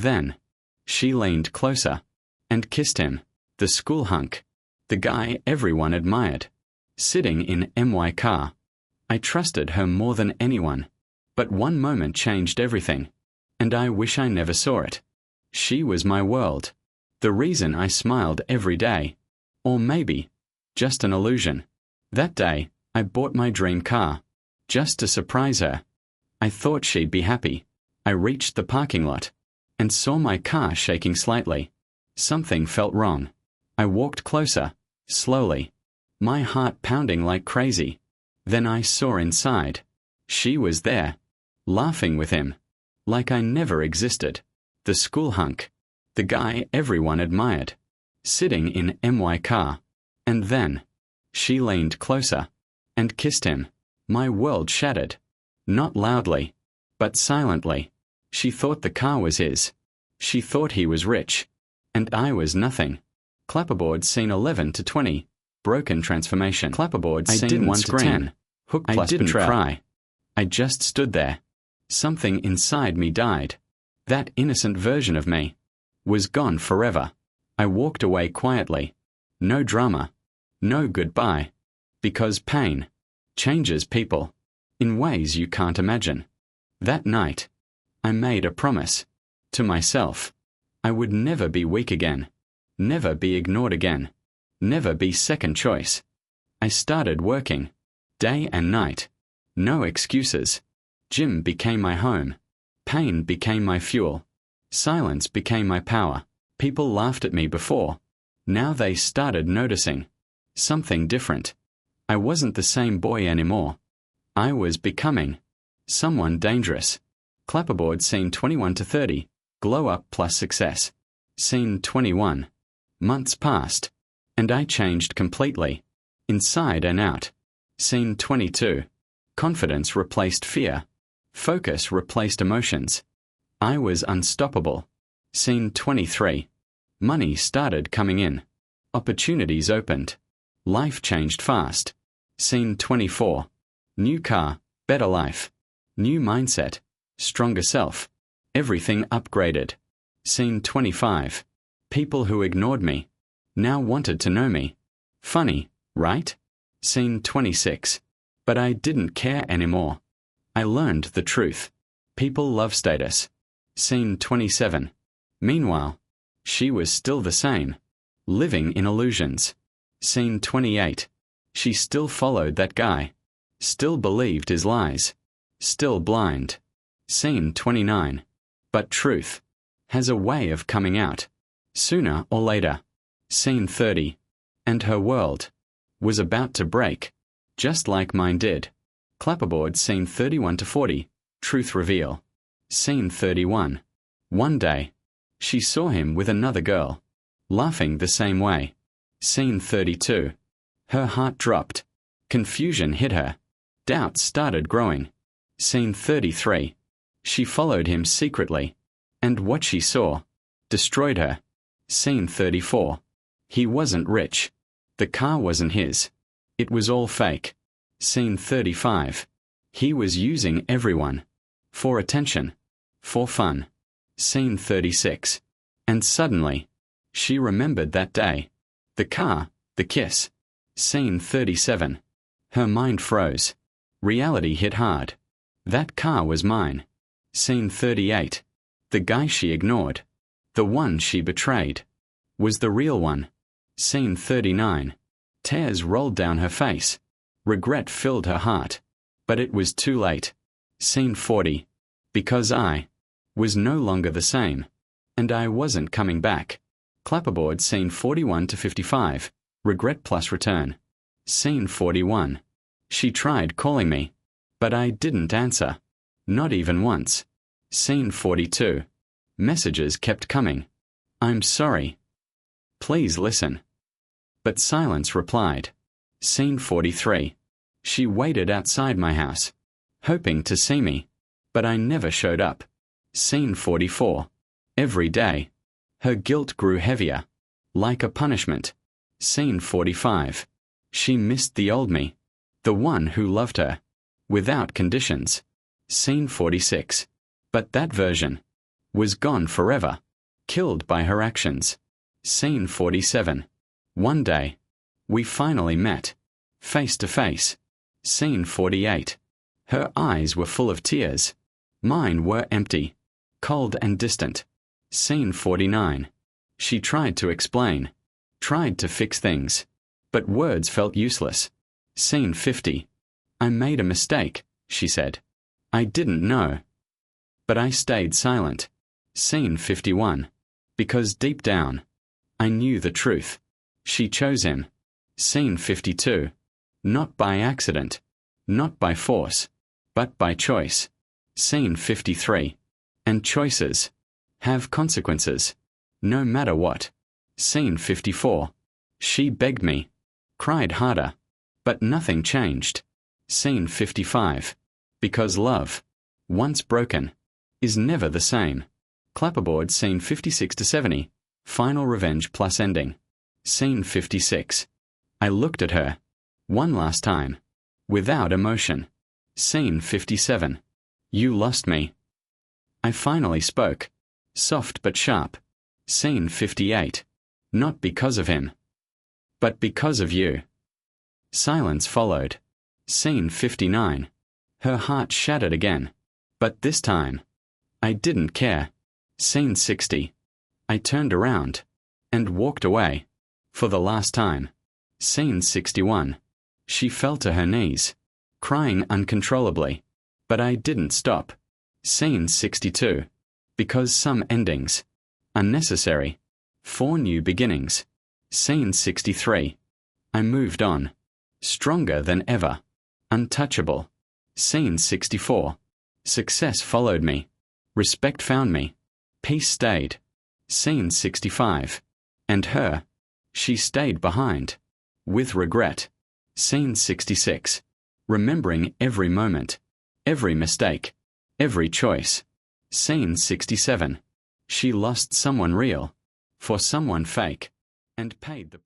then, she leaned closer and kissed him, the school hunk, the guy everyone admired, sitting in my car. I trusted her more than anyone, but one moment changed everything, and I wish I never saw it. She was my world, the reason I smiled every day. Or maybe, just an illusion. That day, I bought my dream car, just to surprise her. I thought she'd be happy. I reached the parking lot and saw my car shaking slightly. Something felt wrong. I walked closer, slowly, my heart pounding like crazy. Then I saw inside. She was there, laughing with him, like I never existed. The school hunk, the guy everyone admired, sitting in my car. And then, she leaned closer and kissed him. My world shattered. Not loudly, but silently. She thought the car was his. She thought he was rich. And I was nothing. Clapperboard scene 11 to 20. Broken transformation. Clapperboard scene 1 to 10. Hook plus betrayal. I didn't cry. I just stood there. Something inside me died. That innocent version of me was gone forever. I walked away quietly. No drama. No goodbye. Because pain changes people in ways you can't imagine. That night, I made a promise to myself. I would never be weak again. Never be ignored again. Never be second choice. I started working, day and night. No excuses. Gym became my home. Pain became my fuel. Silence became my power. People laughed at me before. Now they started noticing something different. I wasn't the same boy anymore. I was becoming someone dangerous. Clapperboard scene 21 to 30. Glow up plus success. Scene 21. Months passed, and I changed completely, inside and out. Scene 22. Confidence replaced fear. Focus replaced emotions. I was unstoppable. Scene 23. Money started coming in. Opportunities opened. Life changed fast. Scene 24. New car, better life. New mindset, stronger self. Everything upgraded. Scene 25. People who ignored me now wanted to know me. Funny, right? Scene 26. But I didn't care anymore. I learned the truth. People love status. Scene 27. Meanwhile, she was still the same, living in illusions. Scene 28. She still followed that guy. Still believed his lies. Still blind. Scene 29. But truth has a way of coming out, sooner or later. Scene 30. And her world was about to break, just like mine did. Clapperboard scene 31 to 40. Truth reveal. Scene 31. One day, she saw him with another girl, laughing the same way. Scene 32. Her heart dropped. Confusion hit her. Doubts started growing. Scene 33. She followed him secretly, and what she saw destroyed her. Scene 34. He wasn't rich. The car wasn't his. It was all fake. Scene 35. He was using everyone. For attention. For fun. Scene 36. And suddenly, she remembered that day. The car, the kiss. Scene 37. Her mind froze. Reality hit hard. That car was mine. Scene 38. The guy she ignored, the one she betrayed, was the real one. Scene 39. Tears rolled down her face. Regret filled her heart. But it was too late. Scene 40. Because I was no longer the same, and I wasn't coming back. Clapperboard scene 41 to 55. Regret plus return. Scene 41. She tried calling me, but I didn't answer. Not even once. Scene 42. Messages kept coming. I'm sorry. Please listen. But silence replied. Scene 43. She waited outside my house, hoping to see me, but I never showed up. Scene 44. Every day, her guilt grew heavier, like a punishment. Scene 45. She missed the old me, the one who loved her, without conditions. Scene 46. But that version Was gone forever. Killed by her actions. Scene 47. One day. We finally met. Face to face. Scene 48. Her eyes were full of tears. Mine were empty. Cold and distant. Scene 49. She tried to explain. Tried to fix things. But words felt useless. Scene 50. I made a mistake, she said. I didn't know. But I stayed silent. Scene 51. Because deep down, I knew the truth. She chose him. Scene 52. Not by accident. Not by force. But by choice. Scene 53. And choices have consequences. No matter what. Scene 54. She begged me. Cried harder. But nothing changed. Scene 55. Because love, once broken, is never the same. Clapperboard. Scene 56 to 70. Final revenge plus ending. Scene 56. I looked at her. One last time. Without emotion. Scene 57. You lost me. I finally spoke. Soft but sharp. Scene 58. Not because of him. But because of you. Silence followed. Scene 59. Her heart shattered again. But this time, I didn't care. Scene 60. I turned around and walked away. For the last time. Scene 61. She fell to her knees, crying uncontrollably. But I didn't stop. Scene 62. Because some endings are necessary for new beginnings. Scene 63. I moved on. Stronger than ever. Untouchable. Scene 64. Success followed me. Respect found me. Peace stayed. Scene 65. And her. She stayed behind. With regret. Scene 66. Remembering every moment. Every mistake. Every choice. Scene 67. She lost someone real. For someone fake. And paid the